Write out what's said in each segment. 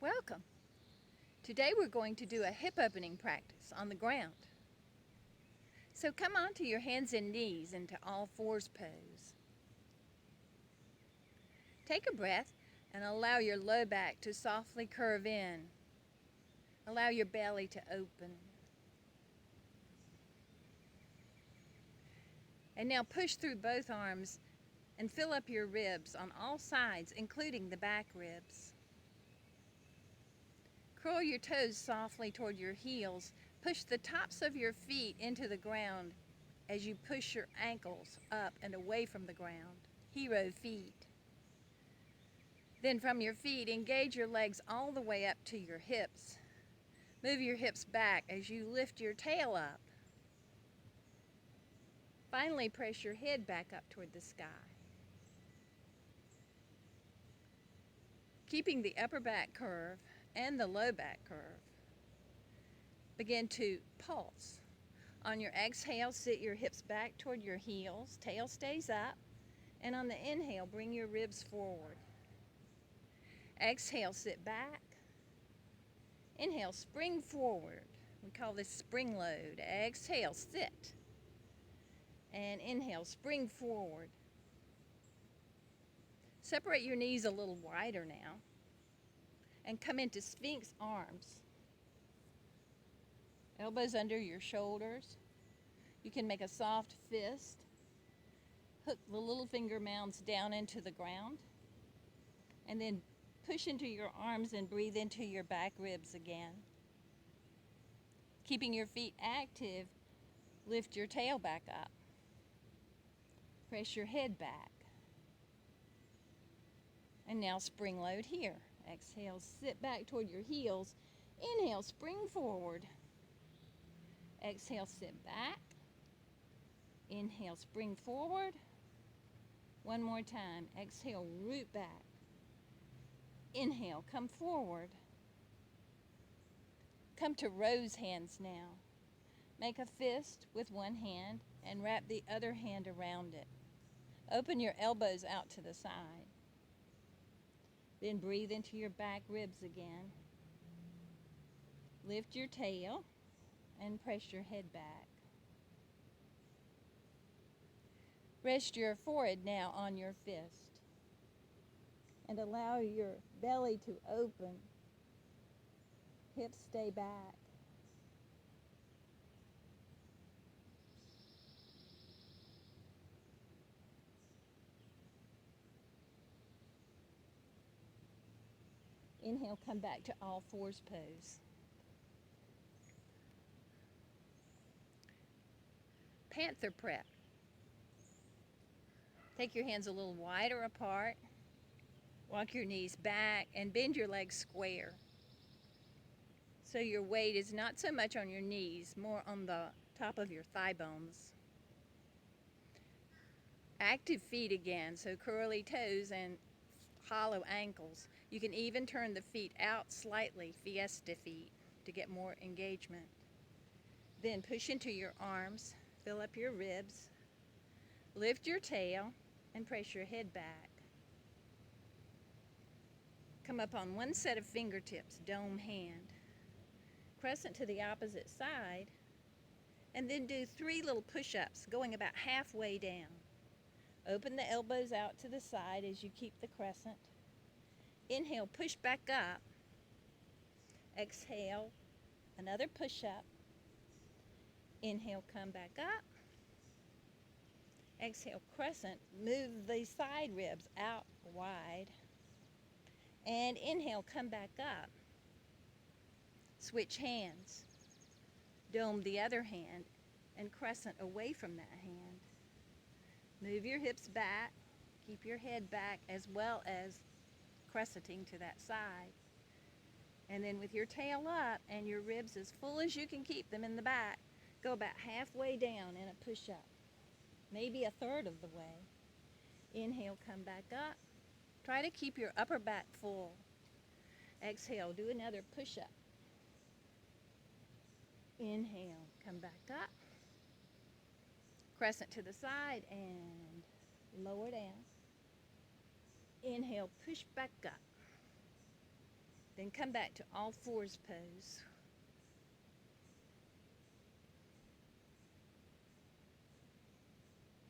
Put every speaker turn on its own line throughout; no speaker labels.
Welcome. Today we're going to do a hip opening practice on the ground. So come onto your hands and knees into all fours pose. Take a breath and allow your low back to softly curve in. Allow your belly to open. And now push through both arms and fill up your ribs on all sides, including the back ribs. Curl your toes softly toward your heels. Push the tops of your feet into the ground as you push your ankles up and away from the ground. Hero feet. Then from your feet, engage your legs all the way up to your hips. Move your hips back as you lift your tail up. Finally, press your head back up toward the sky. Keeping the upper back curve and the low back curve. Begin to pulse. On your exhale, sit your hips back toward your heels, tail stays up, and on the inhale, bring your ribs forward. Exhale, sit back. Inhale, spring forward. We call this spring load. Exhale, sit. And inhale, spring forward. Separate your knees a little wider now and come into Sphinx arms. Elbows under your shoulders. You can make a soft fist. Hook the little finger mounds down into the ground. And then push into your arms and breathe into your back ribs again. Keeping your feet active, lift your tail back up. Press your head back. And now spring load here. Exhale, sit back toward your heels. Inhale, spring forward. Exhale, sit back. Inhale, spring forward. One more time. Exhale, root back. Inhale, come forward. Come to rose hands now. Make a fist with one hand and wrap the other hand around it. Open your elbows out to the side. Then breathe into your back ribs again. Lift your tail and press your head back. Rest your forehead now on your fist and allow your belly to open. Hips stay back. Inhale, come back to all fours pose. Panther prep. Take your hands a little wider apart. Walk your knees back and bend your legs square. So your weight is not so much on your knees, more on the top of your thigh bones. Active feet again, so curly toes and hollow ankles. You can even turn the feet out slightly, fiesta feet, to get more engagement. Then push into your arms, fill up your ribs, lift your tail, and press your head back. Come up on one set of fingertips, dome hand. Crescent to the opposite side, and then do 3 little push-ups, going about halfway down. Open the elbows out to the side as you keep the crescent. Inhale, push back up. Exhale, another push-up. Inhale, come back up. Exhale, crescent. Move the side ribs out wide. And inhale, come back up. Switch hands. Dome the other hand and crescent away from that hand. Move your hips back. Keep your head back as well as crescenting to that side. And then with your tail up and your ribs as full as you can keep them in the back, go about halfway down in a push-up. Maybe a third of the way. Inhale, come back up. Try to keep your upper back full. Exhale, do another push-up. Inhale, come back up. Crescent to the side and lower down. Inhale, push back up. Then come back to all fours pose.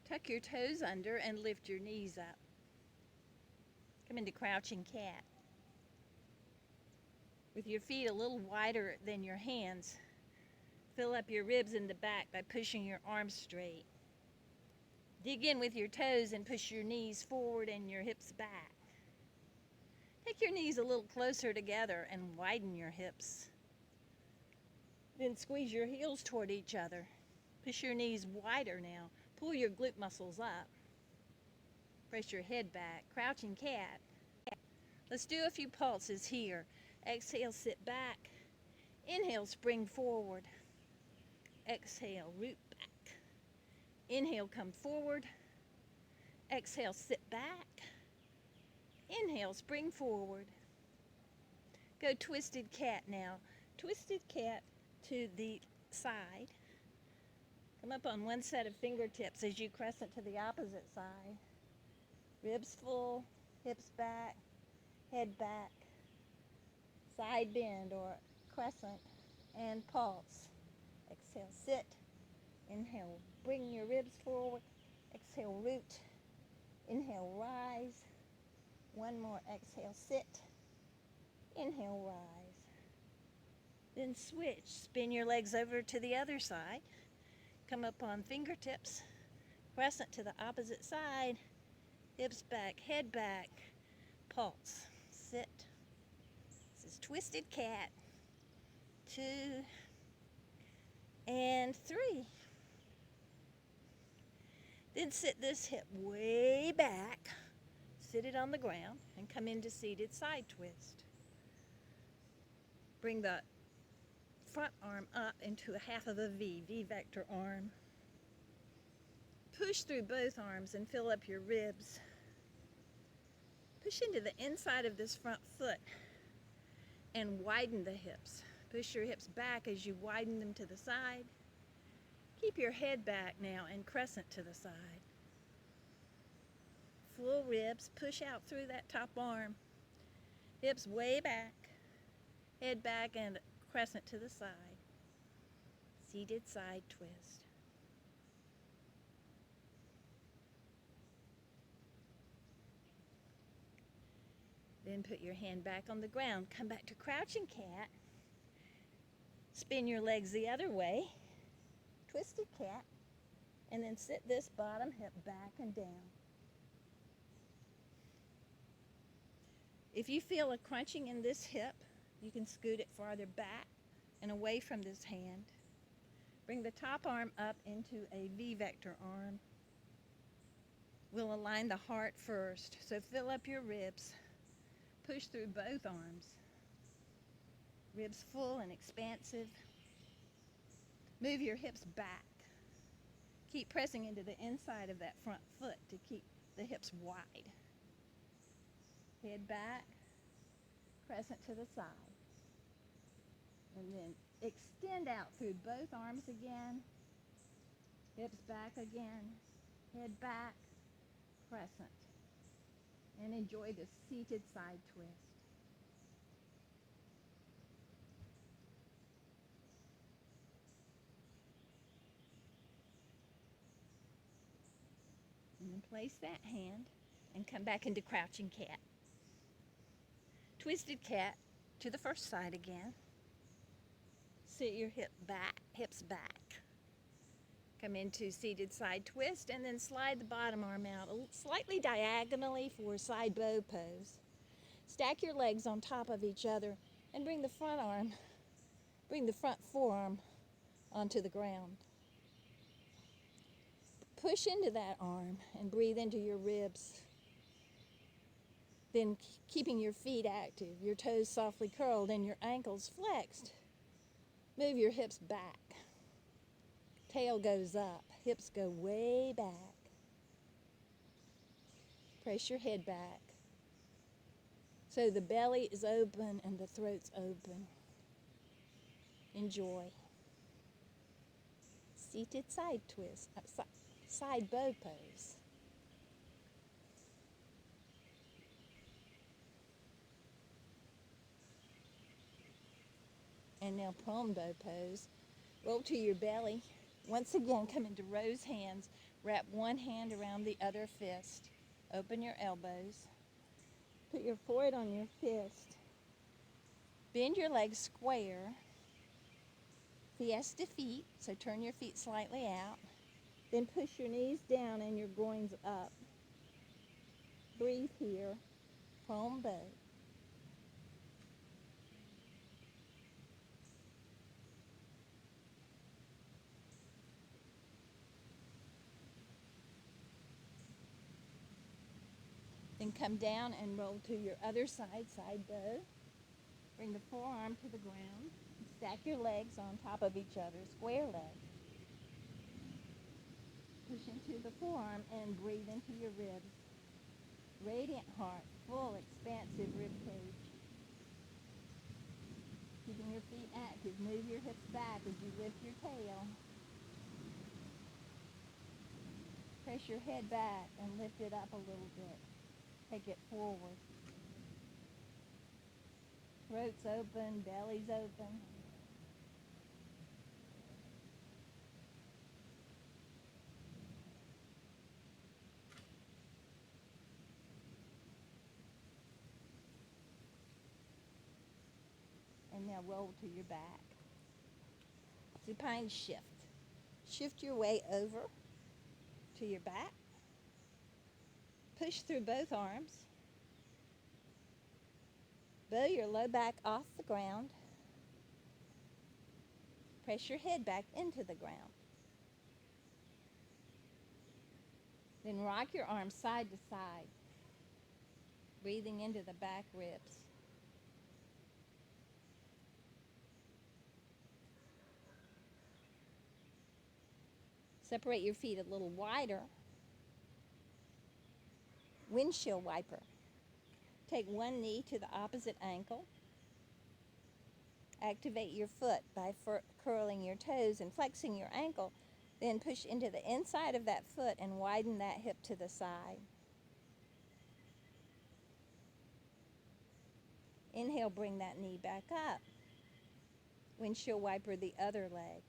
Tuck your toes under and lift your knees up. Come into crouching cat. With your feet a little wider than your hands, fill up your ribs in the back by pushing your arms straight. Dig in with your toes and push your knees forward and your hips back. Take your knees a little closer together and widen your hips. Then squeeze your heels toward each other. Push your knees wider now. Pull your glute muscles up. Press your head back. Crouching cat. Let's do a few pulses here. Exhale, sit back. Inhale, spring forward. Exhale, root back. Inhale, come forward. Exhale, sit back. Inhale, spring forward. Go twisted cat now. Twisted cat to the side. Come up on one set of fingertips as you crescent to the opposite side. Ribs full, hips back, head back. Side bend or crescent and pulse. Exhale, sit. Inhale, bring your ribs forward. Exhale, root. Inhale, rise. One more, exhale, sit. Inhale, rise. Then switch. Spin your legs over to the other side. Come up on fingertips. Crescent to the opposite side. Hips back, head back. Pulse. Sit. This is twisted cat. 2 and 3. Then sit this hip way back. Sit it on the ground and come into seated side twist. Bring the front arm up into a half of a V, V-vector arm. Push through both arms and fill up your ribs. Push into the inside of this front foot and widen the hips. Push your hips back as you widen them to the side. Keep your head back now and crescent to the side. Full ribs, push out through that top arm. Hips way back, head back and crescent to the side. Seated side twist. Then put your hand back on the ground. Come back to crouching cat. Spin your legs the other way. Twisted cat. And then sit this bottom hip back and down. If you feel a crunching in this hip, you can scoot it farther back and away from this hand. Bring the top arm up into a V-vector arm. We'll align the heart first, so fill up your ribs. Push through both arms. Ribs full and expansive. Move your hips back. Keep pressing into the inside of that front foot to keep the hips wide. Head back, crescent to the side. And then extend out through both arms again. Hips back again. Head back, crescent. And enjoy the seated side twist. And then place that hand and come back into crouching cat. Twisted cat to the first side again. Sit your hips back. Come into seated side twist and then slide the bottom arm out slightly diagonally for side bow pose. Stack your legs on top of each other and bring the front forearm onto the ground. Push into that arm and breathe into your ribs. Then keeping your feet active, your toes softly curled and your ankles flexed. Move your hips back. Tail goes up, hips go way back. Press your head back. So the belly is open and the throat's open. Enjoy. Seated side twist, side bow pose. And now Supine Bow pose. Roll to your belly. Once again, come into rose hands. Wrap one hand around the other fist. Open your elbows. Put your forehead on your fist. Bend your legs square. Fiesta feet, so turn your feet slightly out. Then push your knees down and your groins up. Breathe here. Supine Bow. Then come down and roll to your other side, side bow. Bring the forearm to the ground. Stack your legs on top of each other, square legs. Push into the forearm and breathe into your ribs. Radiant heart, full, expansive rib cage. Keeping your feet active, move your hips back as you lift your tail. Press your head back and lift it up a little bit. Take it forward. Throat's open, belly's open. And now roll to your back. Supine shift. Shift your way over to your back. Push through both arms. Bow your low back off the ground. Press your head back into the ground. Then rock your arms side to side, breathing into the back ribs. Separate your feet a little wider. Windshield wiper. Take one knee to the opposite ankle. Activate your foot by curling your toes and flexing your ankle. Then push into the inside of that foot and widen that hip to the side. Inhale, bring that knee back up. Windshield wiper the other leg.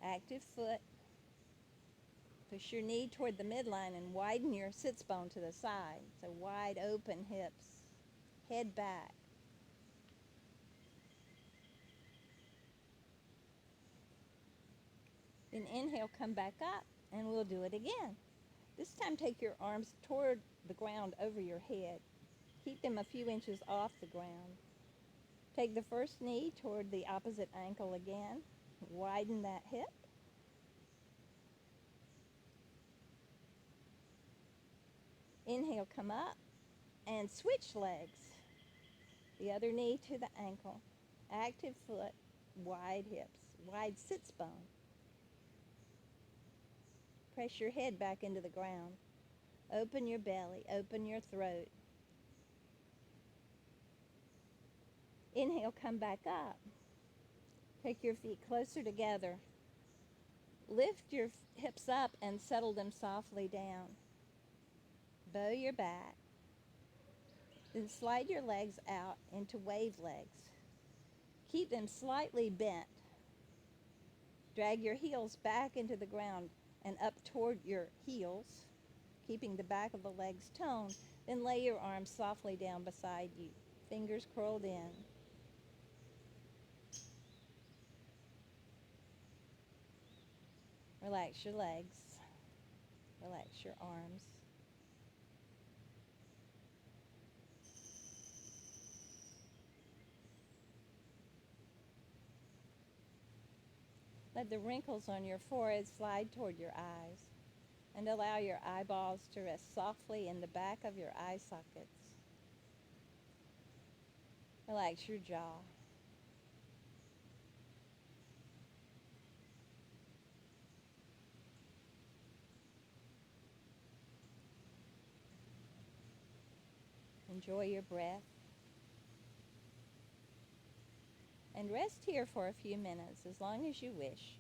Active foot. Push your knee toward the midline and widen your sits bone to the side. So wide open hips. Head back. Then inhale, come back up, and we'll do it again. This time take your arms toward the ground over your head. Keep them a few inches off the ground. Take the first knee toward the opposite ankle again. Widen that hip. Inhale, come up, and switch legs. The other knee to the ankle. Active foot, wide hips, wide sits bone. Press your head back into the ground. Open your belly, open your throat. Inhale, come back up. Take your feet closer together. Lift your hips up and settle them softly down. Bow your back. Then slide your legs out into wave legs. Keep them slightly bent. Drag your heels back into the ground and up toward your heels, keeping the back of the legs toned. Then lay your arms softly down beside you, fingers curled in. Relax your legs. Relax your arms. Let the wrinkles on your forehead slide toward your eyes, and allow your eyeballs to rest softly in the back of your eye sockets. Relax your jaw. Enjoy your breath. And rest here for a few minutes, as long as you wish.